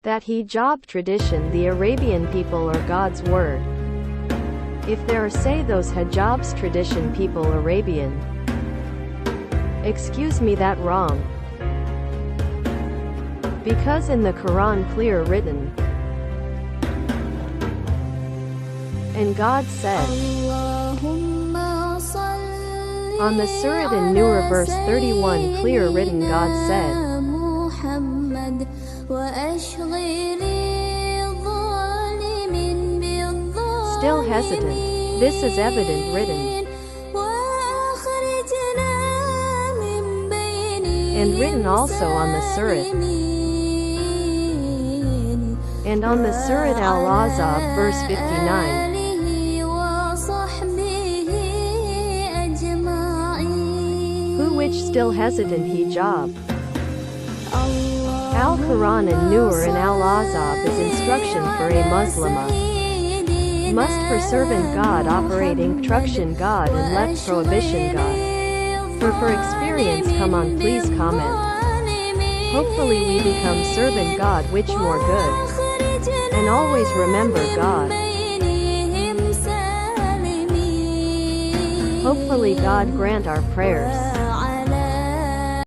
that hijab tradition the Arabian people are God's word. If there are say those hijab's tradition people Arabian. Excuse me that wrong. Because in the Qur'an clear written. And God said. On the Surah An-Nur verse 31 clear written God said. Still hesitant. This is evident written. And written also on the Surah. And on the Surah Al-Ahzab verse 59. Who which still hesitant hijab. Al-Quran and Nur and Al-Ahzab is instruction for a muslimah. Must for servant God operate instruction God and left prohibition God. For experience come on please comment. Hopefully we become servant God which more good. And always remember God. Hopefully God grant our prayers.